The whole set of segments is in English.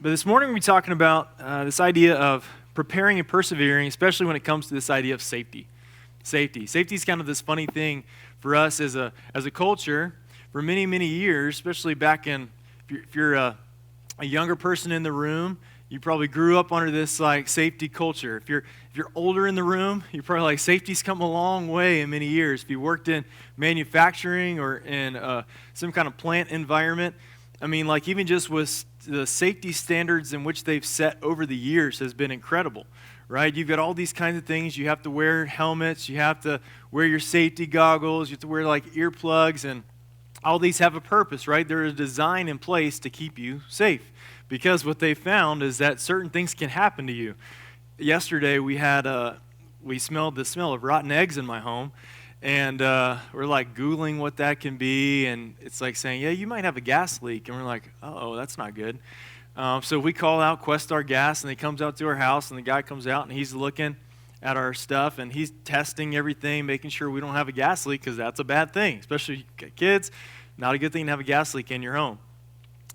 But this morning we're talking about this idea of preparing and persevering, especially when it comes to this idea of safety. Safety is kind of this funny thing for us as a culture for many, many years, especially back in, if you're a younger person in the room, you probably grew up under this like safety culture. If you're older in the room, you're probably like safety's come a long way in many years. If you worked in manufacturing or in some kind of plant environment, I mean, like even just with the safety standards in which they've set over the years has been incredible, right? You've got all these kinds of things. You have to wear helmets. You have to wear your safety goggles. You have to wear like earplugs, and all these have a purpose, right? There is a design in place to keep you safe, because what they found is that certain things can happen to you. Yesterday we smelled the smell of rotten eggs in my home, and we're like Googling what that can be, and it's like saying, yeah, you might have a gas leak, and we're like, uh-oh, that's not good. So we call out Questar Gas, and he comes out to our house, and the guy comes out, and he's looking at our stuff, and he's testing everything, making sure we don't have a gas leak, because that's a bad thing, especially if you got kids. Not a good thing to have a gas leak in your home.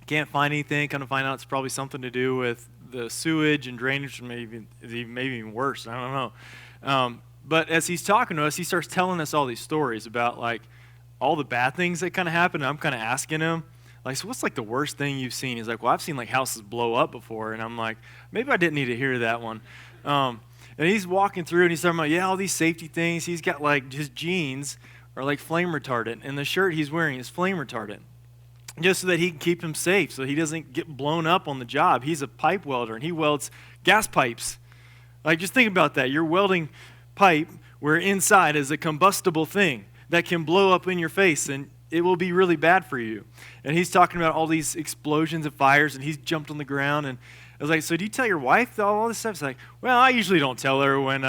Can't find anything, kind of find out it's probably something to do with the sewage and drainage, maybe even worse, I don't know. But as he's talking to us, he starts telling us all these stories about like all the bad things that kind of happen. And I'm kind of asking him, like, so what's like the worst thing you've seen? He's like, well, I've seen like houses blow up before. And I'm like, maybe I didn't need to hear that one. And he's walking through and he's talking about, yeah, all these safety things. He's got like his jeans are like flame retardant, and the shirt he's wearing is flame retardant, just so that he can keep him safe, so he doesn't get blown up on the job. He's a pipe welder, and he welds gas pipes. Like, just think about that. You're welding pipe where inside is a combustible thing that can blow up in your face, and it will be really bad for you. And he's talking about all these explosions and fires, and he's jumped on the ground. And I was like, so do you tell your wife all this stuff? He's like, well, I usually don't tell her when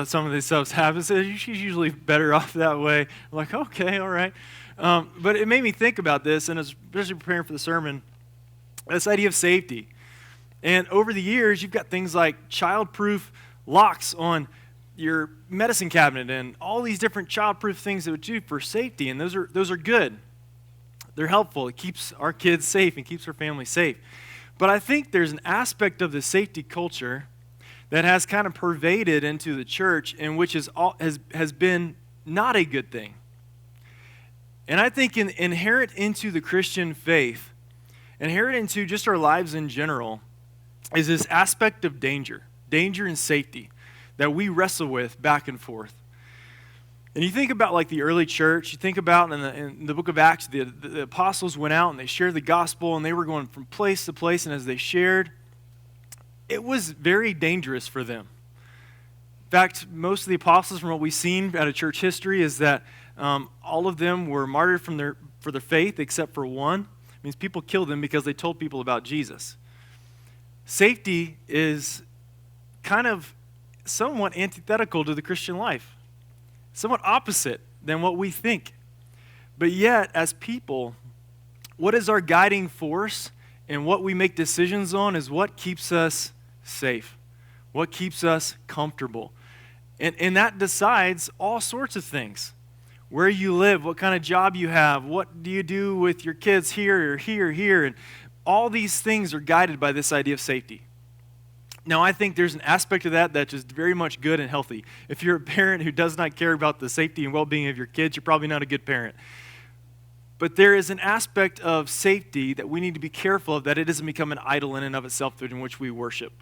some of this stuff happens. She's usually better off that way. I'm like, okay, all right. But it made me think about this, and especially preparing for the sermon, this idea of safety. And over the years, you've got things like child-proof locks on your medicine cabinet and all these different child-proof things that would do for safety, and those are good. They're helpful. It keeps our kids safe and keeps our family safe. But I think there's an aspect of the safety culture that has kind of pervaded into the church, and which has been not a good thing. And I think inherent into the Christian faith, inherent into just our lives in general, is this aspect of danger and safety that we wrestle with back and forth. And you think about like the early church, you think about in the book of Acts, the apostles went out and they shared the gospel, and they were going from place to place, and as they shared, it was very dangerous for them. In fact, most of the apostles, from what we've seen out of church history, is that all of them were martyred for their faith except for one. It means people killed them because they told people about Jesus. Safety is kind of somewhat antithetical to the Christian life, somewhat opposite than what we think. But yet, as people, what is our guiding force and what we make decisions on is what keeps us safe, what keeps us comfortable. And that decides all sorts of things. Where you live, what kind of job you have, what do you do with your kids here or here or here, and all these things are guided by this idea of safety. Now, I think there's an aspect of that that's just very much good and healthy. If you're a parent who does not care about the safety and well-being of your kids, you're probably not a good parent. But there is an aspect of safety that we need to be careful of, that it doesn't become an idol in and of itself in which we worship.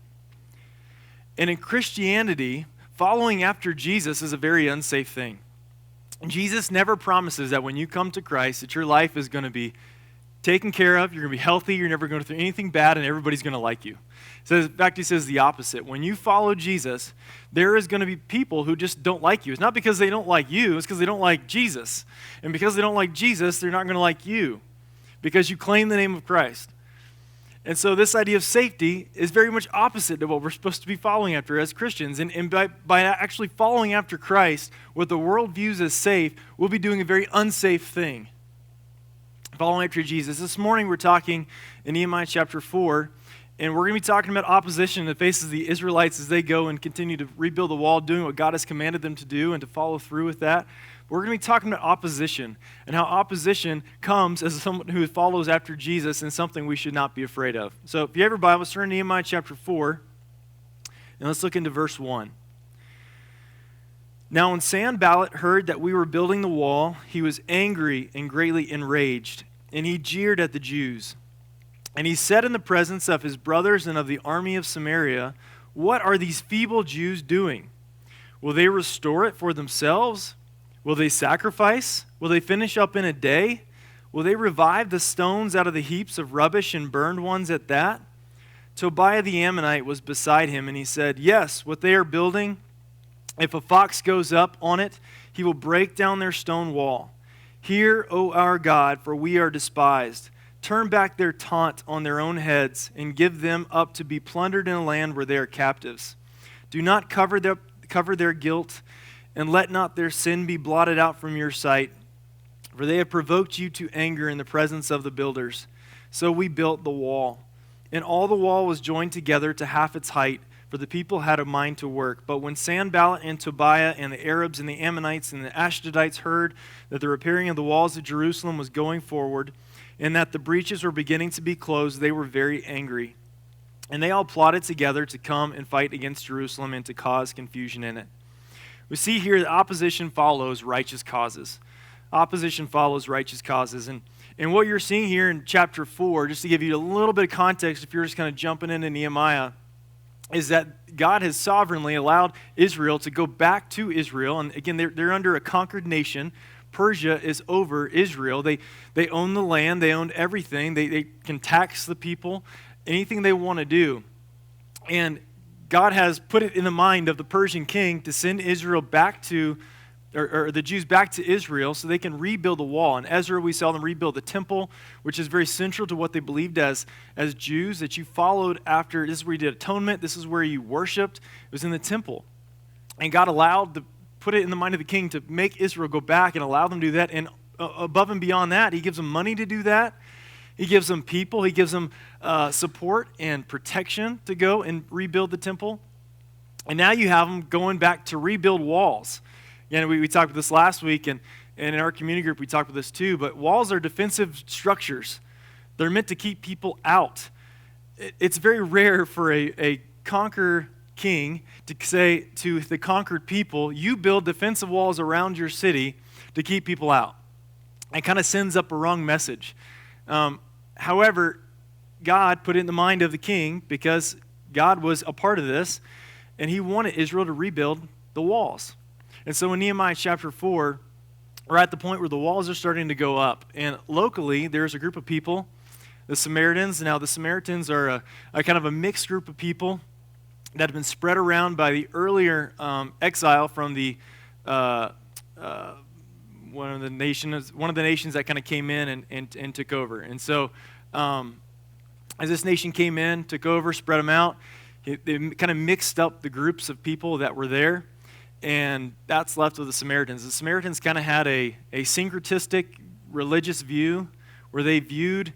And in Christianity, following after Jesus is a very unsafe thing. Jesus never promises that when you come to Christ that your life is going to be taken care of, you're going to be healthy, you're never going to do anything bad, and everybody's going to like you. In fact, he says the opposite. When you follow Jesus, there is going to be people who just don't like you. It's not because they don't like you, it's because they don't like Jesus. And because they don't like Jesus, they're not going to like you because you claim the name of Christ. And so this idea of safety is very much opposite to what we're supposed to be following after as Christians. And by actually following after Christ, what the world views as safe, we'll be doing a very unsafe thing. Following after Jesus. This morning we're talking in Nehemiah chapter 4, and we're going to be talking about opposition that faces the Israelites as they go and continue to rebuild the wall, doing what God has commanded them to do and to follow through with that. We're going to be talking about opposition and how opposition comes as someone who follows after Jesus and something we should not be afraid of. So if you have your Bible, turn to Nehemiah chapter 4, and let's look into verse 1. Now when Sanballat heard that we were building the wall, he was angry and greatly enraged, and he jeered at the Jews. And he said in the presence of his brothers and of the army of Samaria, "What are these feeble Jews doing? Will they restore it for themselves? Will they sacrifice? Will they finish up in a day? Will they revive the stones out of the heaps of rubbish and burned ones at that?" Tobiah the Ammonite was beside him, and he said, "Yes, what they are building, if a fox goes up on it, he will break down their stone wall. Hear, O our God, for we are despised. Turn back their taunt on their own heads, and give them up to be plundered in a land where they are captives. Do not cover their guilt, and let not their sin be blotted out from your sight. For they have provoked you to anger in the presence of the builders. So we built the wall. And all the wall was joined together to half its height, for the people had a mind to work. But when Sanballat and Tobiah and the Arabs and the Ammonites and the Ashdodites heard that the repairing of the walls of Jerusalem was going forward, and that the breaches were beginning to be closed, they were very angry. And they all plotted together to come and fight against Jerusalem and to cause confusion in it. We see here that opposition follows righteous causes. Opposition follows righteous causes. And what you're seeing here in chapter 4, just to give you a little bit of context, if you're just kind of jumping into Nehemiah, is that God has sovereignly allowed Israel to go back to Israel. And again, they're under a conquered nation. Persia is over Israel. They own the land. They own everything. They can tax the people, anything they want to do. And God has put it in the mind of the Persian king to send Israel back to, or the Jews back to Israel so they can rebuild the wall. In Ezra, we saw them rebuild the temple, which is very central to what they believed as Jews, that you followed after. This is where you did atonement. This is where you worshiped. It was in the temple. And God put it in the mind of the king to make Israel go back and allow them to do that. And above and beyond that, he gives them money to do that. He gives them people. He gives them support and protection to go and rebuild the temple. And now you have them going back to rebuild walls. Again, we talked about this last week, and in our community group we talked about this too, but walls are defensive structures. They're meant to keep people out. It's very rare for a conqueror king to say to the conquered people, you build defensive walls around your city to keep people out. It kind of sends up a wrong message. However, God put it in the mind of the king because God was a part of this, and he wanted Israel to rebuild the walls. And so in Nehemiah chapter 4, we're at the point where the walls are starting to go up. And locally, there's a group of people, the Samaritans. Now, the Samaritans are a kind of a mixed group of people that have been spread around by the earlier exile from the one of the nations that kind of came in and took over. And so as this nation came in, took over, spread them out, they kind of mixed up the groups of people that were there. And that's left with the Samaritans. The Samaritans kind of had a syncretistic religious view where they viewed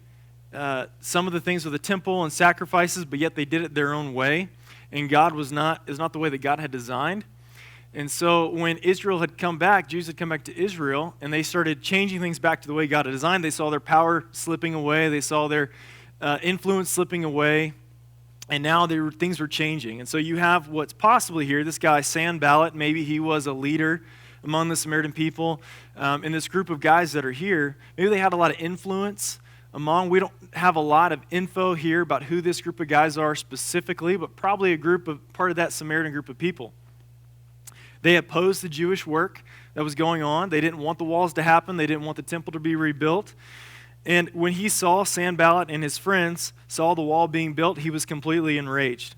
some of the things of the temple and sacrifices, but yet they did it their own way. And God is not the way that God had designed. And so when Israel had come back, Jews had come back to Israel, and they started changing things back to the way God had designed. They saw their power slipping away. They saw their influence slipping away. And now things were changing. And so you have what's possibly here, this guy Sanballat, maybe he was a leader among the Samaritan people. In this group of guys that are here, maybe they had a lot of influence among. We don't have a lot of info here about who this group of guys are specifically, but probably part of that Samaritan group of people. They opposed the Jewish work that was going on. They didn't want the walls to happen. They didn't want the temple to be rebuilt. And when he saw, Sanballat and his friends saw the wall being built, he was completely enraged.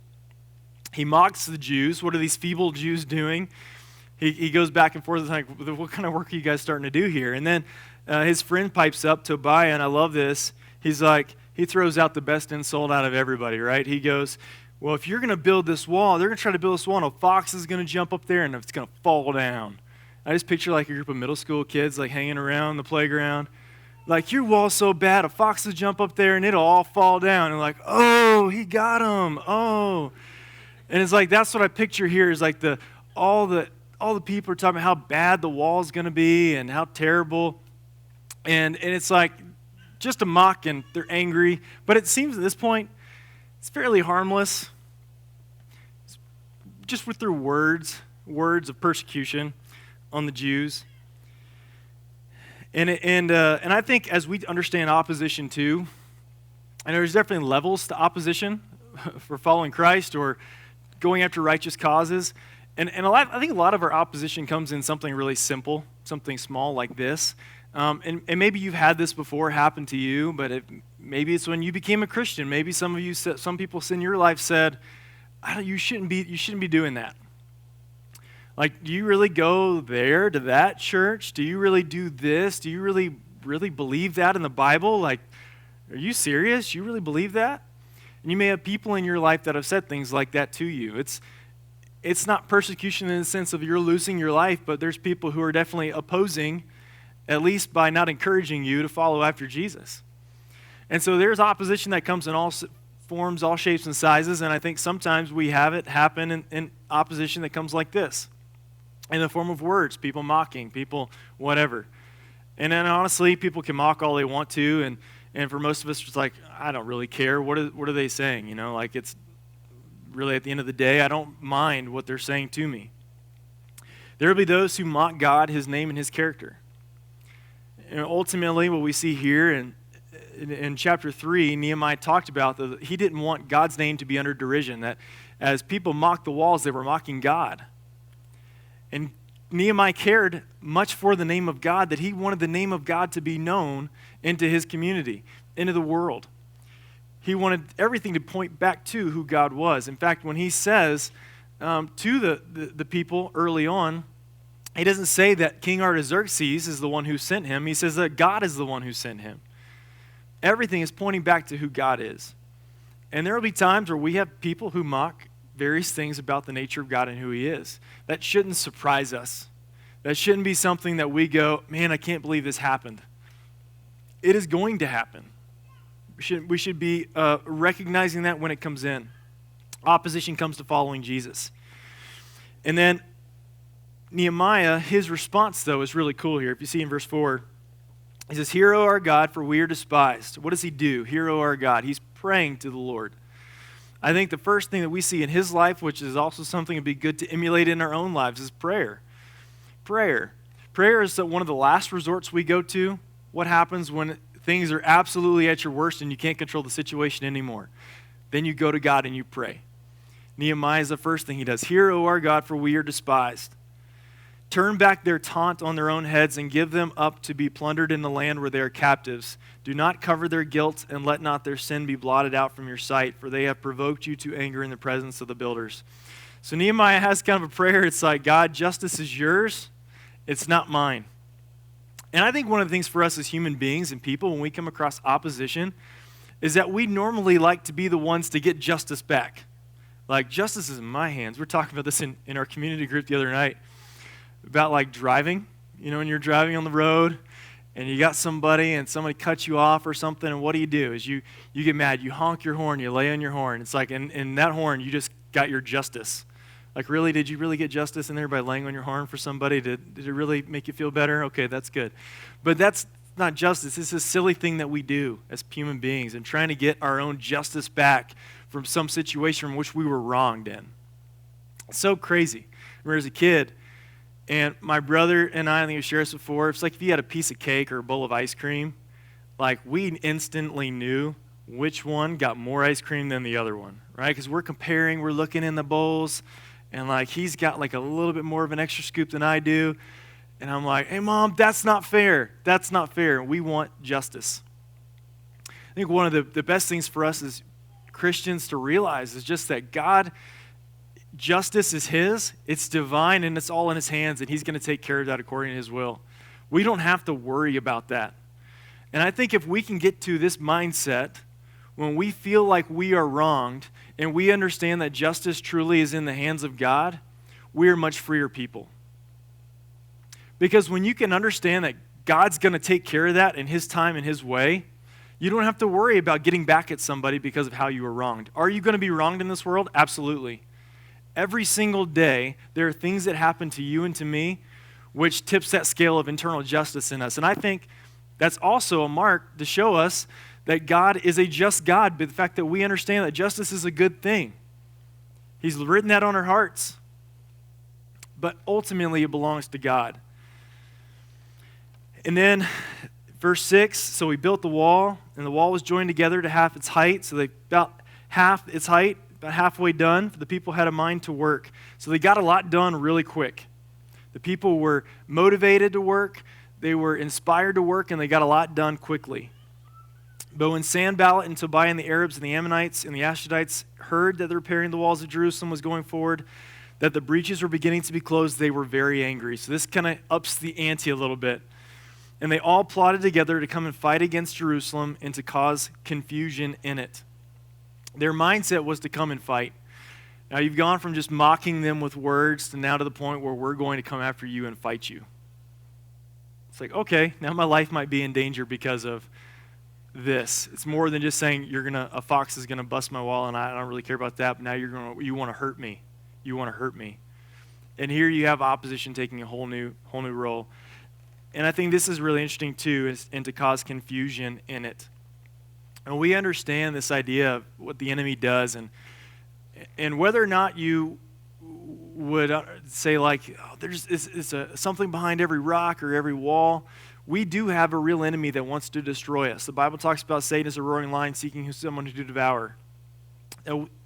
He mocks the Jews. What are these feeble Jews doing? He goes back and forth, like, what kind of work are you guys starting to do here? And then his friend pipes up, Tobiah, and I love this. He's like, he throws out the best insult out of everybody, right? He goes, well, if you're going to build this wall, they're going to try to build this wall, and a fox is going to jump up there, and it's going to fall down. I just picture like a group of middle school kids like hanging around the playground. Like, your wall's so bad, a fox will jump up there and it'll all fall down. And like, oh, he got him. Oh. And it's like, that's what I picture here is like all the all the people are talking about how bad the wall is going to be and how terrible. And it's like just a mock, and they're angry. But it seems at this point, it's fairly harmless. Just with their words of persecution on the Jews. And I think as we understand opposition too, and there's definitely levels to opposition for following Christ or going after righteous causes. And I think a lot of our opposition comes in something really simple, something small like this. And maybe you've had this before happen to you, but maybe it's when you became a Christian. Maybe some people in your life said, you shouldn't be doing that. Like, do you really go there to that church? Do you really do this? Do you really believe that in the Bible? Like, are you serious? You really believe that? And you may have people in your life that have said things like that to you. It's not persecution in the sense of you're losing your life, but there's people who are definitely opposing, at least by not encouraging you to follow after Jesus. And so there's opposition that comes in all forms, all shapes and sizes, and I think sometimes we have it happen in opposition that comes like this, in the form of words, people mocking, people whatever. And then honestly, people can mock all they want to, and for most of us, it's like, I don't really care. What are they saying? You know, like, it's really at the end of the day, I don't mind what they're saying to me. There will be those who mock God, his name, and his character. And ultimately, what we see here in chapter 3, Nehemiah talked about that he didn't want God's name to be under derision, that as people mocked the walls, they were mocking God. And Nehemiah cared much for the name of God, that he wanted the name of God to be known into his community, into the world. He wanted everything to point back to who God was. In fact, when he says to the people early on, he doesn't say that King Artaxerxes is the one who sent him. He says that God is the one who sent him. Everything is pointing back to who God is. And there will be times where we have people who mock various things about the nature of God and who he is. That shouldn't surprise us. That shouldn't be something that we go, man, I can't believe this happened. It is going to happen. We should be recognizing that when it comes in. Opposition comes to following Jesus. And then Nehemiah, his response, though, is really cool here. If you see in verse 4, he says, "Hear, O our God, for we are despised." What does he do? Hear, O our God. He's praying to the Lord. I think the first thing that we see in his life, which is also something that would be good to emulate in our own lives, is prayer. Prayer. Prayer is one of the last resorts we go to. What happens when things are absolutely at your worst and you can't control the situation anymore? Then you go to God and you pray. Nehemiah is the first thing he does. "Hear, O our God, for we are despised. Turn back their taunt on their own heads and give them up to be plundered in the land where they are captives. Do not cover their guilt and let not their sin be blotted out from your sight, for they have provoked you to anger in the presence of the builders." So Nehemiah has kind of a prayer. It's like, God, justice is yours. It's not mine. And I think one of the things for us as human beings and people when we come across opposition is that we normally like to be the ones to get justice back. Like, justice is in my hands. We're talking about this in our community group the other night about like driving. You know, when you're driving on the road and you got somebody and somebody cuts you off or something, and what do? Is you get mad, you honk your horn, you lay on your horn. It's like in that horn, you just got your justice. Like, really, did you really get justice in there by laying on your horn for somebody? Did it really make you feel better? Okay, that's good. But that's not justice. It's a silly thing that we do as human beings and trying to get our own justice back from some situation in which we were wronged in. It's so crazy. I remember as a kid, and my brother and I think I've shared this before, it's like if you had a piece of cake or a bowl of ice cream, like we instantly knew which one got more ice cream than the other one, right? Because we're comparing, we're looking in the bowls, and like he's got like a little bit more of an extra scoop than I do. And I'm like, hey, Mom, that's not fair. That's not fair. We want justice. I think one of the best things for us as Christians to realize is just that God, justice is his, it's divine, and it's all in his hands, and he's going to take care of that according to his will. We don't have to worry about that. And I think if we can get to this mindset when we feel like we are wronged and we understand that justice truly is in the hands of God, we are much freer people. Because when you can understand that God's going to take care of that in his time and his way, you don't have to worry about getting back at somebody because of how you were wronged. Are you going to be wronged in this world? Absolutely. Every single day, there are things that happen to you and to me which tips that scale of internal justice in us. And I think that's also a mark to show us that God is a just God, but the fact that we understand that justice is a good thing. He's written that on our hearts. But ultimately, it belongs to God. And then, verse 6, so we built the wall, and the wall was joined together to half its height. So they about half its height, about halfway done. The people had a mind to work. So they got a lot done really quick. The people were motivated to work, they were inspired to work, and they got a lot done quickly. But when Sanballat and Tobiah and the Arabs and the Ammonites and the Ashdodites heard that the repairing the walls of Jerusalem was going forward, that the breaches were beginning to be closed, they were very angry. So this kind of ups the ante a little bit. And they all plotted together to come and fight against Jerusalem and to cause confusion in it. Their mindset was to come and fight. Now you've gone from just mocking them with words to now to the point where we're going to come after you and fight you. It's like, okay, now my life might be in danger because of this. It's more than just saying a fox is gonna bust my wall, and I don't really care about that. But now you want to hurt me. You want to hurt me. And here you have opposition taking a whole new role. And I think this is really interesting too, and to cause confusion in it. And we understand this idea of what the enemy does, and whether or not you would say like, oh, there's something behind every rock or every wall. We do have a real enemy that wants to destroy us. The Bible talks about Satan as a roaring lion seeking someone to devour.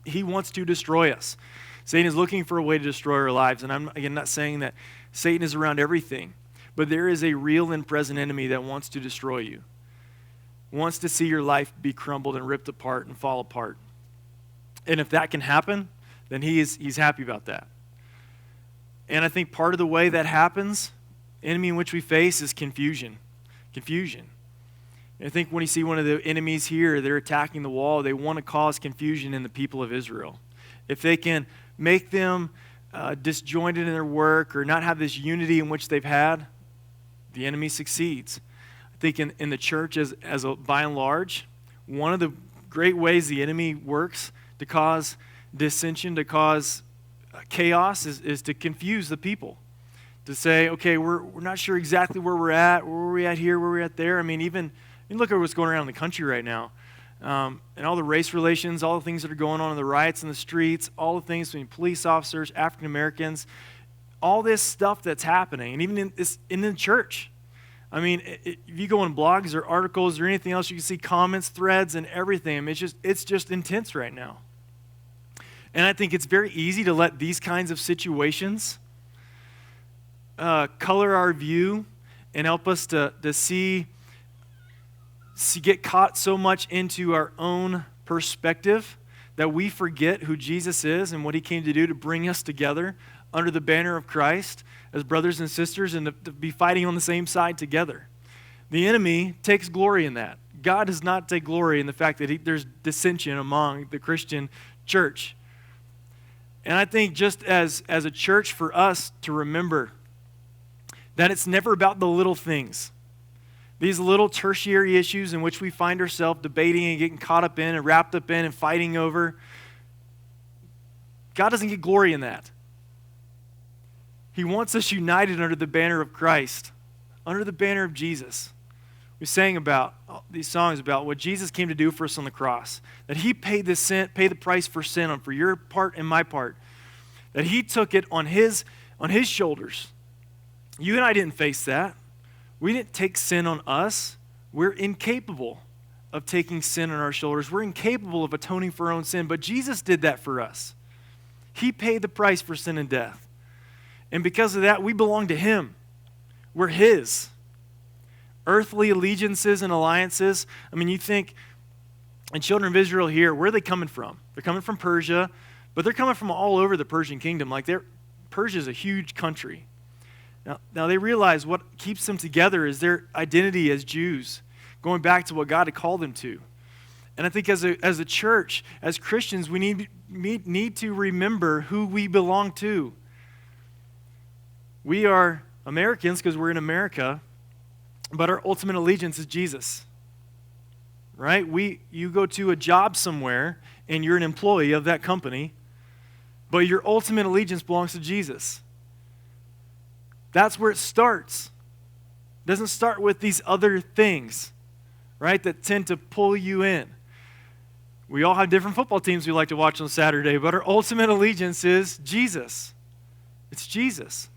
He wants to destroy us. Satan is looking for a way to destroy our lives. And I'm, again, not saying that Satan is around everything, but there is a real and present enemy that wants to destroy you, wants to see your life be crumbled and ripped apart and fall apart. And if that can happen, then he's happy about that. And I think part of the way that happens, enemy in which we face, is confusion. Confusion. And I think when you see one of the enemies here, they're attacking the wall, they want to cause confusion in the people of Israel. If they can make them disjointed in their work or not have this unity in which they've had, the enemy succeeds. I think in the church by and large, one of the great ways the enemy works to cause dissension, to cause chaos is to confuse the people. To say, okay, we're not sure exactly where we're at here, where we're at there. I mean, even look at what's going around in the country right now. And all the race relations, all the things that are going on in the riots in the streets, all the things between police officers, African Americans, all this stuff that's happening, and even in the church. I mean, if you go on blogs or articles or anything else, you can see comments, threads, and everything. I mean, it's just intense right now. And I think it's very easy to let these kinds of situations color our view and help us to get caught so much into our own perspective that we forget who Jesus is and what he came to do to bring us together under the banner of Christ as brothers and sisters, and to be fighting on the same side together. The enemy takes glory in that. God does not take glory in the fact that there's dissension among the Christian church. And I think just as a church, for us to remember that it's never about the little things. These little tertiary issues in which we find ourselves debating and getting caught up in and wrapped up in and fighting over. God doesn't get glory in that. He wants us united under the banner of Christ, under the banner of Jesus. We sang about these songs about what Jesus came to do for us on the cross. That he paid the price for sin, for your part and my part. That he took it on his shoulders. You and I didn't face that. We didn't take sin on us. We're incapable of taking sin on our shoulders. We're incapable of atoning for our own sin, but Jesus did that for us. He paid the price for sin and death. And because of that, we belong to him. We're his. Earthly allegiances and alliances. I mean, you think, and children of Israel here, where are they coming from? They're coming from Persia, but they're coming from all over the Persian kingdom. Persia is a huge country. Now they realize what keeps them together is their identity as Jews, going back to what God had called them to. And I think as a church, as Christians, we need to remember who we belong to. We are Americans because we're in America, but our ultimate allegiance is Jesus. Right? You go to a job somewhere and you're an employee of that company. but your ultimate allegiance belongs to Jesus. That's where it starts. It doesn't start with these other things, right, that tend to pull you in. We all have different football teams we like to watch on Saturday, but our ultimate allegiance is Jesus. It's Jesus.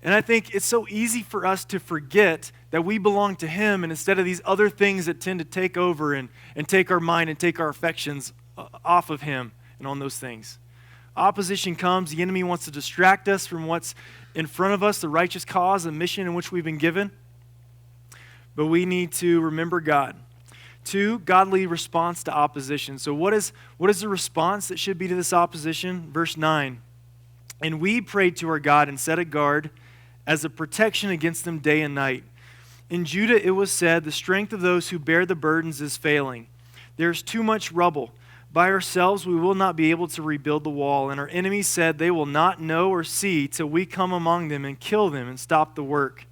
And I think it's so easy for us to forget that we belong to Him, and instead of these other things that tend to take over and take our mind and take our affections off of Him and on those things. Opposition comes. The enemy wants to distract us from what's in front of us, the righteous cause, the mission in which we've been given. But we need to remember God. 2, godly response to opposition. So what is the response that should be to this opposition? Verse 9, and we prayed to our God and set a guard as a protection against them day and night. In Judah it was said, the strength of those who bear the burdens is failing. There's too much rubble. By ourselves we will not be able to rebuild the wall. And our enemies said, they will not know or see till we come among them and kill them and stop the work.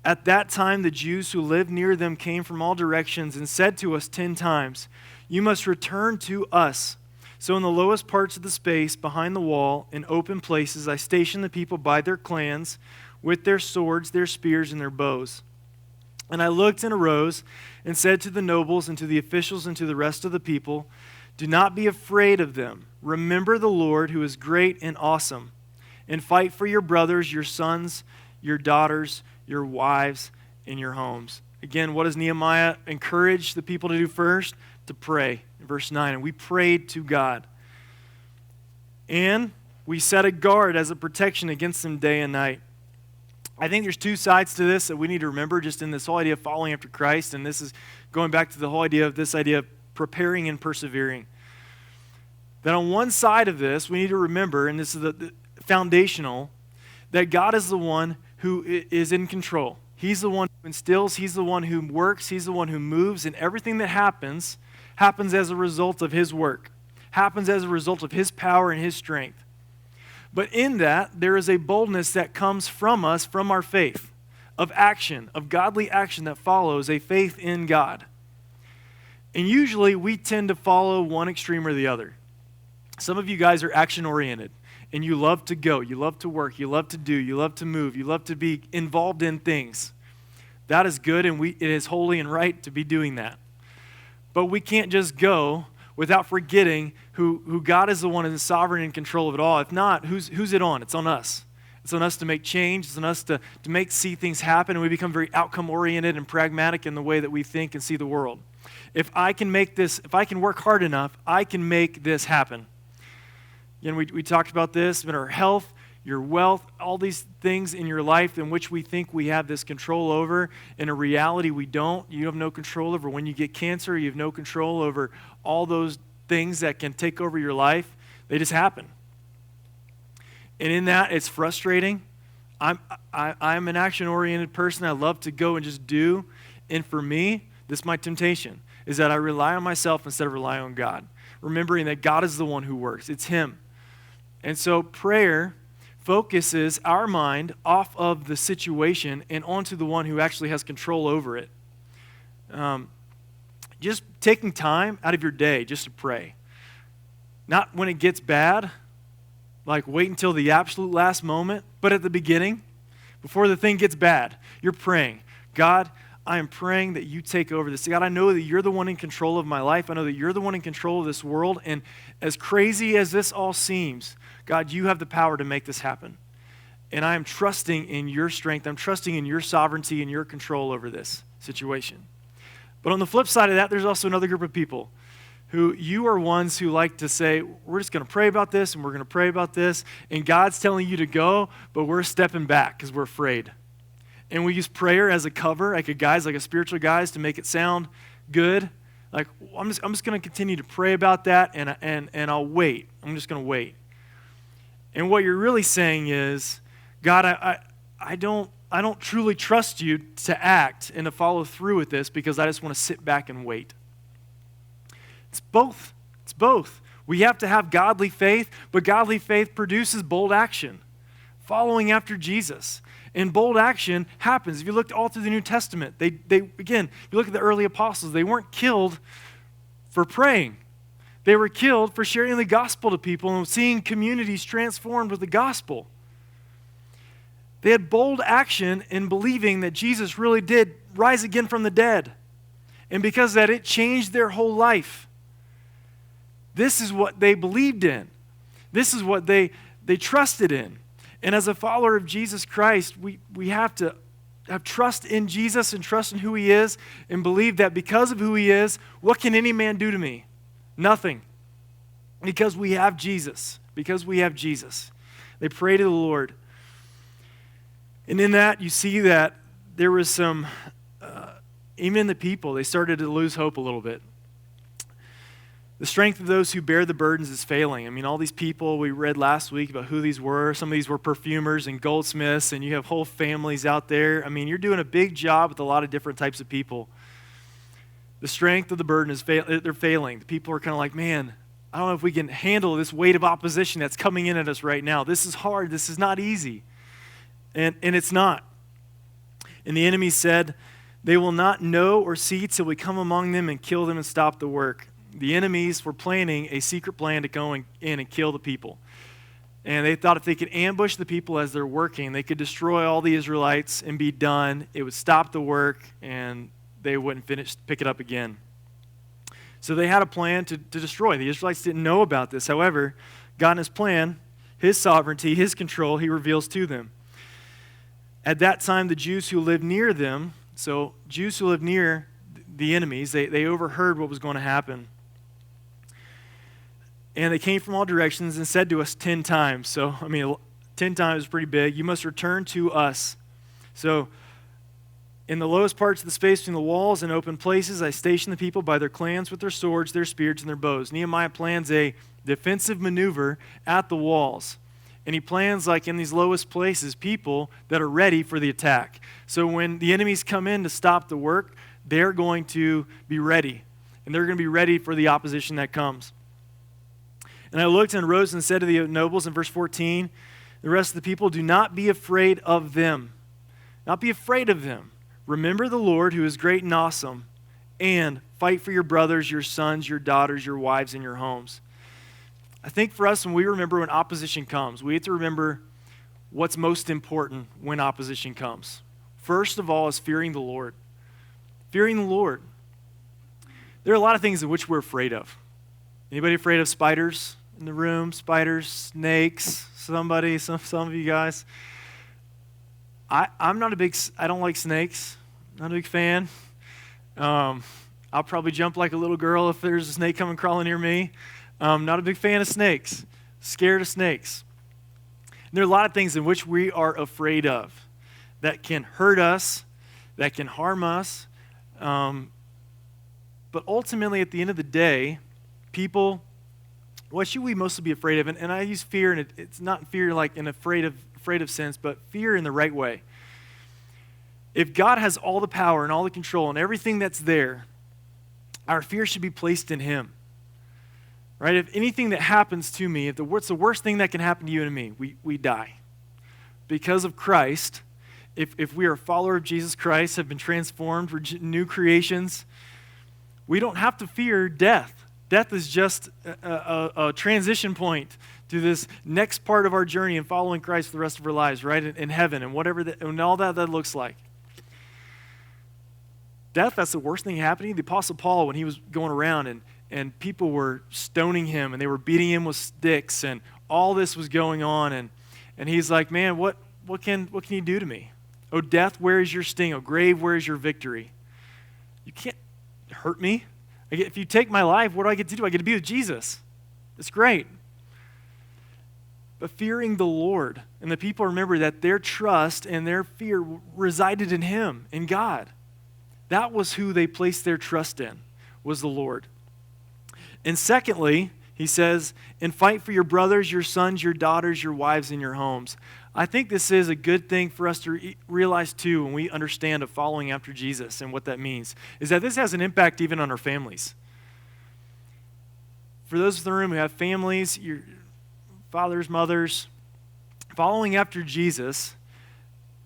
At that time the Jews who lived near them came from all directions and said to us 10 times, you must return to us. So in the lowest parts of the space behind the wall, in open places, I stationed the people by their clans, with their swords, their spears, and their bows. And I looked and arose and said to the nobles and to the officials and to the rest of the people, do not be afraid of them. Remember the Lord who is great and awesome, and fight for your brothers, your sons, your daughters, your wives, and your homes. Again, what does Nehemiah encourage the people to do first? To pray. In verse 9, and we prayed to God. And we set a guard as a protection against them day and night. I think there's 2 sides to this that we need to remember just in this whole idea of following after Christ, and this is going back to the whole idea of preparing and persevering. That on one side of this, we need to remember, and this is the foundational, that God is the one who is in control. He's the one who instills, He's the one who works, He's the one who moves, and everything that happens as a result of His work, happens as a result of His power and His strength. But in that, there is a boldness that comes from us, from our faith, of action, of godly action that follows a faith in God. And usually we tend to follow one extreme or the other. Some of you guys are action-oriented, and you love to go, you love to work, you love to do, you love to move, you love to be involved in things. That is good, and it is holy and right to be doing that. But we can't just go without forgetting who God is the one who is sovereign and in control of it all. If not, who's it on? It's on us. It's on us to make change. It's on us to see things happen, and we become very outcome-oriented and pragmatic in the way that we think and see the world. If I can work hard enough, I can make this happen. Again, we talked about this, but our health, your wealth, all these things in your life in which we think we have this control over, in a reality we don't. You have no control over. When you get cancer, you have no control over all those things that can take over your life. They just happen. And in that, it's frustrating. I'm an action-oriented person. I love to go and just do. And for me, this is my temptation, is that I rely on myself instead of relying on God, remembering that God is the one who works. It's Him. And so prayer focuses our mind off of the situation and onto the one who actually has control over it. Just taking time out of your day just to pray. Not when it gets bad, like wait until the absolute last moment, but at the beginning, before the thing gets bad, you're praying, God, I am praying that you take over this. God, I know that you're the one in control of my life. I know that you're the one in control of this world. And as crazy as this all seems, God, you have the power to make this happen. And I am trusting in your strength. I'm trusting in your sovereignty and your control over this situation. But on the flip side of that, there's also another group of people who you are ones who like to say, we're just going to pray about this and we're going to pray about this. And God's telling you to go, but we're stepping back because we're afraid. And we use prayer as a cover, like a spiritual guise, to make it sound good. Like, I'm just going to continue to pray about that, and I'll wait. I'm just going to wait. And what you're really saying is, God, I don't truly trust you to act and to follow through with this because I just want to sit back and wait. It's both. It's both. We have to have godly faith, but godly faith produces bold action, following after Jesus. And bold action happens. If you look all through the New Testament, again, if you look at the early apostles, they weren't killed for praying. They were killed for sharing the gospel to people and seeing communities transformed with the gospel. They had bold action in believing that Jesus really did rise again from the dead. And because of that, it changed their whole life. This is what they believed in. This is what they trusted in. And as a follower of Jesus Christ, we have to have trust in Jesus and trust in who he is and believe that because of who he is, what can any man do to me? Nothing. Because we have Jesus. Because we have Jesus. They pray to the Lord. And in that, you see that there was some, even in the people, they started to lose hope a little bit. The strength of those who bear the burdens is failing. I mean, all these people we read last week about who these were. Some of these were perfumers and goldsmiths, and you have whole families out there. I mean, you're doing a big job with a lot of different types of people. The strength of the burden is they're failing. The people are kind of like, man, I don't know if we can handle this weight of opposition that's coming in at us right now. This is hard. This is not easy. And it's not. And the enemy said, they will not know or see till we come among them and kill them and stop the work. The enemies were planning a secret plan to go in and kill the people. And they thought if they could ambush the people as they're working, they could destroy all the Israelites and be done. It would stop the work, and they wouldn't pick it up again. So they had a plan to destroy. The Israelites didn't know about this. However, God in his plan, his sovereignty, his control, he reveals to them. At that time, the Jews who lived near them, so Jews who lived near the enemies, they overheard what was going to happen. And they came from all directions and said to us 10 times. So, 10 times is pretty big. You must return to us. So, in the lowest parts of the space between the walls and open places, I stationed the people by their clans with their swords, their spears, and their bows. Nehemiah plans a defensive maneuver at the walls. And he plans, like in these lowest places, people that are ready for the attack. So when the enemies come in to stop the work, they're going to be ready. And they're going to be ready for the opposition that comes. And I looked and rose and said to the nobles in verse 14, the rest of the people, do not be afraid of them. Not be afraid of them. Remember the Lord who is great and awesome, and fight for your brothers, your sons, your daughters, your wives, and your homes. I think for us, when we remember when opposition comes, we have to remember what's most important when opposition comes. First of all is fearing the Lord. Fearing the Lord. There are a lot of things in which we're afraid of. Anybody afraid of spiders in the room? Spiders, snakes, some of you guys. I don't like snakes. Not a big fan. I'll probably jump like a little girl if there's a snake coming crawling near me. Not a big fan of snakes. Scared of snakes. And there are a lot of things in which we are afraid of that can hurt us, that can harm us. But ultimately, at the end of the day, people, what should we mostly be afraid of? And I use fear, and it's not fear like in afraid of sense, but fear in the right way. If God has all the power and all the control and everything that's there, our fear should be placed in him. Right? If anything that happens to me, what's the worst thing that can happen to you and me? We die. Because of Christ, if we are a follower of Jesus Christ, have been transformed, we're new creations, we don't have to fear death. Death is just a transition point to this next part of our journey in following Christ for the rest of our lives, right? In heaven and whatever and all that looks like. Death, that's the worst thing happening. The Apostle Paul, when he was going around and people were stoning him and they were beating him with sticks and all this was going on and he's like, man, what can you do to me? Oh, death, where is your sting? Oh, grave, where is your victory? You can't hurt me. If you take my life, what do I get to do? I get to be with Jesus. It's great. But fearing the Lord, and the people remember that their trust and their fear resided in him, in God. That was who they placed their trust in, was the Lord. And secondly, he says, and fight for your brothers, your sons, your daughters, your wives, and your homes. I think this is a good thing for us to realize too when we understand of following after Jesus and what that means, is that this has an impact even on our families. For those in the room who have families, your fathers, mothers, following after Jesus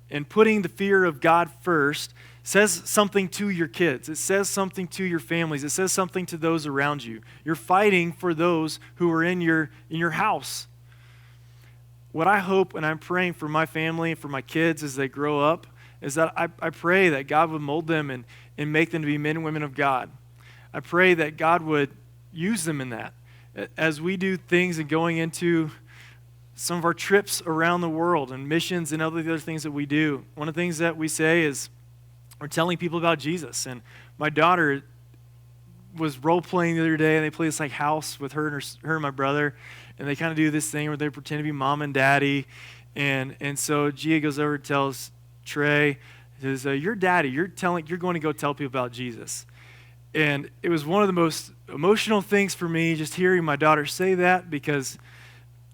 and putting the fear of God first says something to your kids. It says something to your families. It says something to those around you. You're fighting for those who are in your house. What I hope, and I'm praying for my family and for my kids as they grow up, is that I pray that God would mold them and make them to be men and women of God. I pray that God would use them in that. As we do things and going into some of our trips around the world and missions and other things that we do, one of the things that we say is we're telling people about Jesus. And my daughter was role-playing the other day, and they play this like house with her and my brother, and they kind of do this thing where they pretend to be mom and daddy. And so Gia goes over and tells Trey, says, your daddy, you're going to go tell people about Jesus. And it was one of the most emotional things for me just hearing my daughter say that, because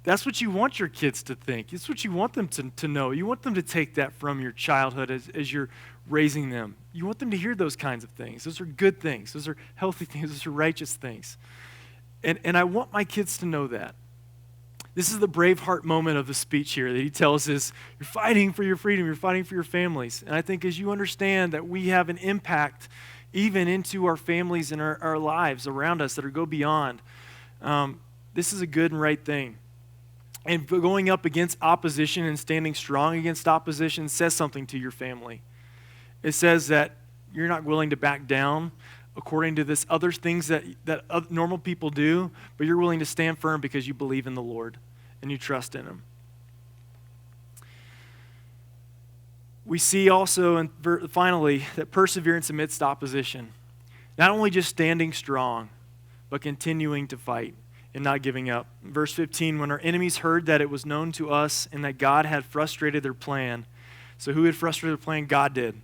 that's what you want your kids to think. It's what you want them to know. You want them to take that from your childhood as you're raising them. You want them to hear those kinds of things. Those are good things. Those are healthy things. Those are righteous things. And I want my kids to know that. This is the Braveheart moment of the speech here that he tells us, you're fighting for your freedom, you're fighting for your families. And I think as you understand that we have an impact even into our families and our lives around us that go beyond, this is a good and right thing. And going up against opposition and standing strong against opposition says something to your family. It says that you're not willing to back down according to this other things that normal people do, but you're willing to stand firm because you believe in the Lord and you trust in Him. We see also, and finally, that perseverance amidst opposition. Not only just standing strong, but continuing to fight and not giving up. Verse 15, when our enemies heard that it was known to us and that God had frustrated their plan. So who had frustrated their plan? God did.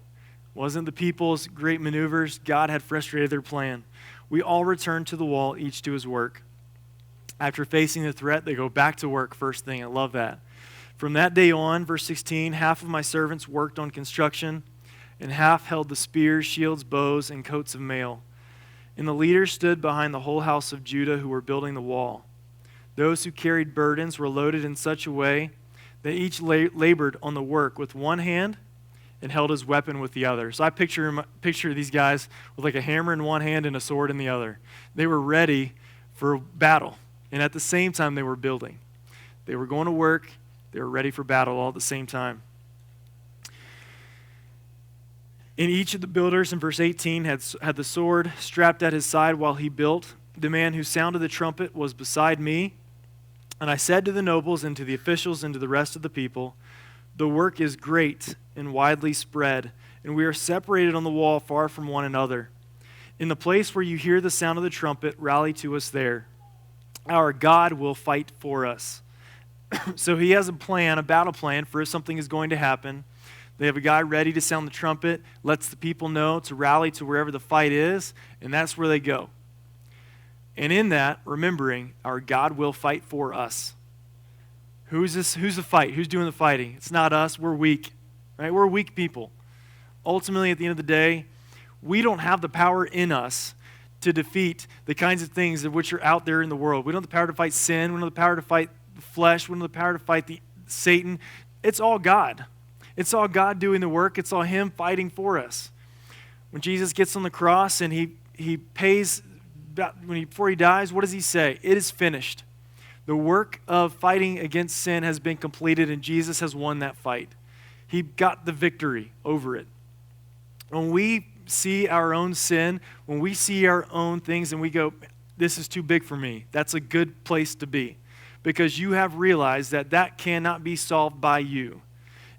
Wasn't the people's great maneuvers. God had frustrated their plan. We all returned to the wall, each to his work. After facing the threat, they go back to work first thing. I love that. From that day on, verse 16, half of my servants worked on construction, and half held the spears, shields, bows, and coats of mail. And the leaders stood behind the whole house of Judah who were building the wall. Those who carried burdens were loaded in such a way that each labored on the work with one hand and held his weapon with the other. So I picture these guys with like a hammer in one hand and a sword in the other. They were ready for battle, and at the same time they were building. They were going to work. They were ready for battle all at the same time. And each of the builders in verse 18 had the sword strapped at his side while he built. The man who sounded the trumpet was beside me. And I said to the nobles and to the officials and to the rest of the people, the work is great and widely spread, and we are separated on the wall far from one another. In the place where you hear the sound of the trumpet, rally to us there. Our God will fight for us. So he has a plan, a battle plan for if something is going to happen. They have a guy ready to sound the trumpet, lets the people know to rally to wherever the fight is, and that's where they go. And in that, remembering, our God will fight for us. Who's the fight? Who's doing the fighting? It's not us. We're weak, right? We're weak people. Ultimately, at the end of the day, we don't have the power in us to defeat the kinds of things of which are out there in the world. We don't have the power to fight sin. We don't have the power to fight the flesh. We don't have the power to fight Satan. It's all God. It's all God doing the work. It's all Him fighting for us. When Jesus gets on the cross and he pays, before He dies, what does He say? It is finished. The work of fighting against sin has been completed, and Jesus has won that fight. He got the victory over it. When we see our own sin, when we see our own things and we go, this is too big for me, that's a good place to be, because you have realized that cannot be solved by you.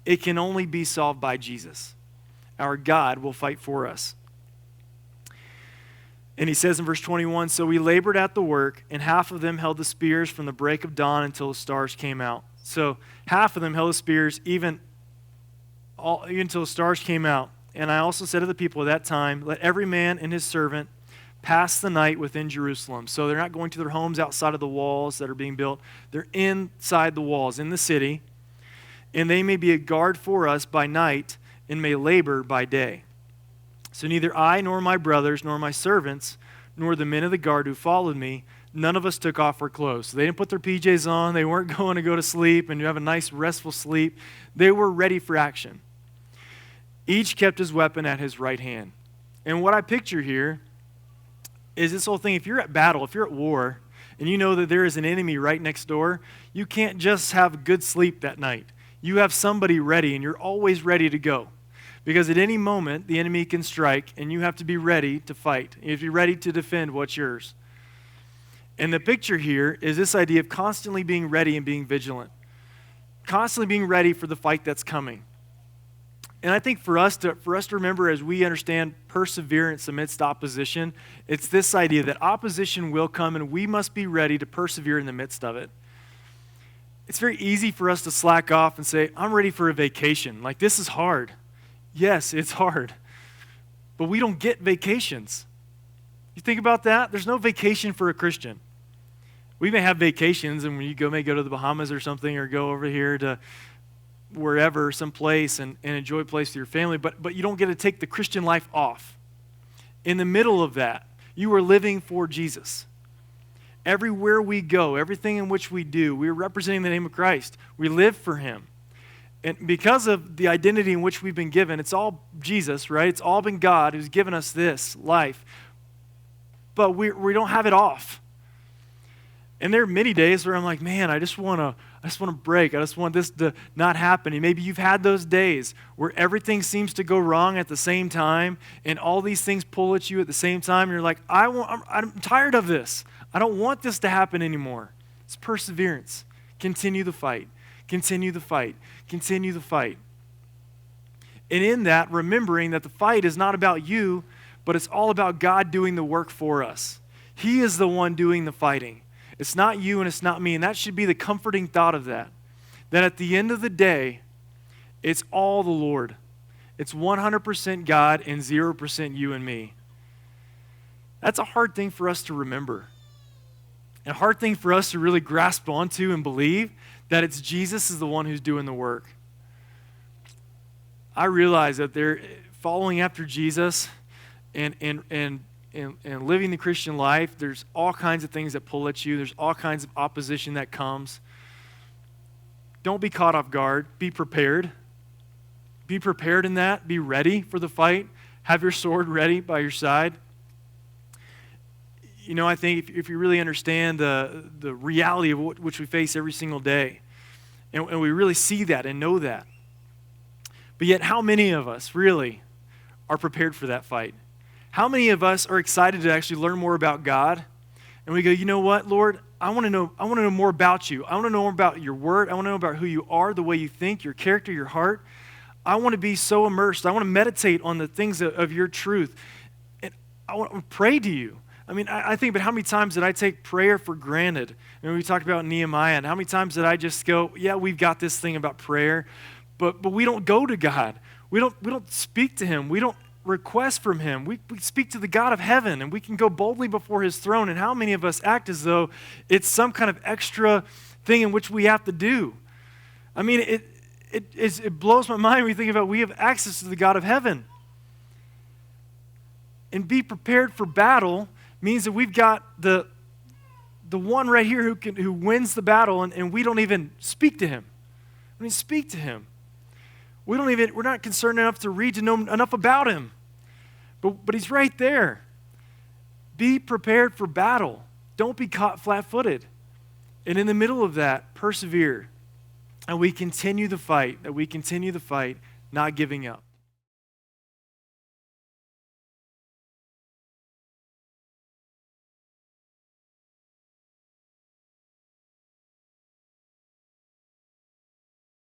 It can only be solved by Jesus. Our God will fight for us. And he says in verse 21, so we labored at the work, and half of them held the spears from the break of dawn until the stars came out. So half of them held the spears even until the stars came out. And I also said to the people at that time, let every man and his servant pass the night within Jerusalem. So they're not going to their homes outside of the walls that are being built. They're inside the walls, in the city. And they may be a guard for us by night and may labor by day. So neither I nor my brothers nor my servants nor the men of the guard who followed me, none of us took off our clothes. So they didn't put their PJs on. They weren't going to go to sleep and have a nice restful sleep. They were ready for action. Each kept his weapon at his right hand. And what I picture here is this whole thing. If you're at battle, if you're at war, and you know that there is an enemy right next door, you can't just have good sleep that night. You have somebody ready, and you're always ready to go. Because at any moment, the enemy can strike, and you have to be ready to fight. You have to be ready to defend what's yours. And the picture here is this idea of constantly being ready and being vigilant. Constantly being ready for the fight that's coming. And I think for us to remember as we understand perseverance amidst opposition, it's this idea that opposition will come and we must be ready to persevere in the midst of it. It's very easy for us to slack off and say, I'm ready for a vacation. Like, this is hard. Yes, it's hard. But we don't get vacations. You think about that? There's no vacation for a Christian. We may have vacations, and when you may go to the Bahamas or something, or go over here to wherever, someplace, and enjoy a place with your family, but you don't get to take the Christian life off. In the middle of that, you are living for Jesus. Everywhere we go, everything in which we do, we are representing the name of Christ. We live for him. And because of the identity in which we've been given, it's all Jesus, right? It's all been God who's given us this life. But we don't have it off. And there are many days where I'm like, man, I just want to break. I just want this to not happen. And maybe you've had those days where everything seems to go wrong at the same time, and all these things pull at you at the same time. And you're like, I'm tired of this. I don't want this to happen anymore. It's perseverance. Continue the fight. Continue the fight. Continue the fight. And in that, remembering that the fight is not about you, but it's all about God doing the work for us. He is the one doing the fighting. It's not you and it's not me. And that should be the comforting thought of that. That at the end of the day, it's all the Lord. It's 100% God and 0% you and me. That's a hard thing for us to remember. A hard thing for us to really grasp onto and believe that it's Jesus is the one who's doing the work. I realize that they're following after Jesus and living the Christian life, there's all kinds of things that pull at you. There's all kinds of opposition that comes. Don't be caught off guard. Be prepared. Be prepared in that. Be ready for the fight. Have your sword ready by your side. You know, I think if you really understand the reality of which we face every single day, and we really see that and know that, but yet how many of us really are prepared for that fight? How many of us are excited to actually learn more about God? And we go, you know what, Lord, I want to know more about you. I want to know more about your word. I want to know about who you are, the way you think, your character, your heart. I want to be so immersed. I want to meditate on the things of your truth. And I want to pray to you. I mean, I think about how many times did I take prayer for granted? And we talked about Nehemiah, and how many times did I just go, yeah, we've got this thing about prayer, but we don't go to God. We don't speak to him. We don't request from him. We speak to the God of heaven, and we can go boldly before his throne. And how many of us act as though it's some kind of extra thing in which we have to do? I mean, it blows my mind when we think about we have access to the God of heaven. And be prepared for battle means that we've got the one right here who wins the battle, and we don't even speak to him. I mean, speak to him. We're not concerned enough to read to know enough about him. But he's right there. Be prepared for battle. Don't be caught flat-footed. And in the middle of that, persevere. And we continue the fight, not giving up.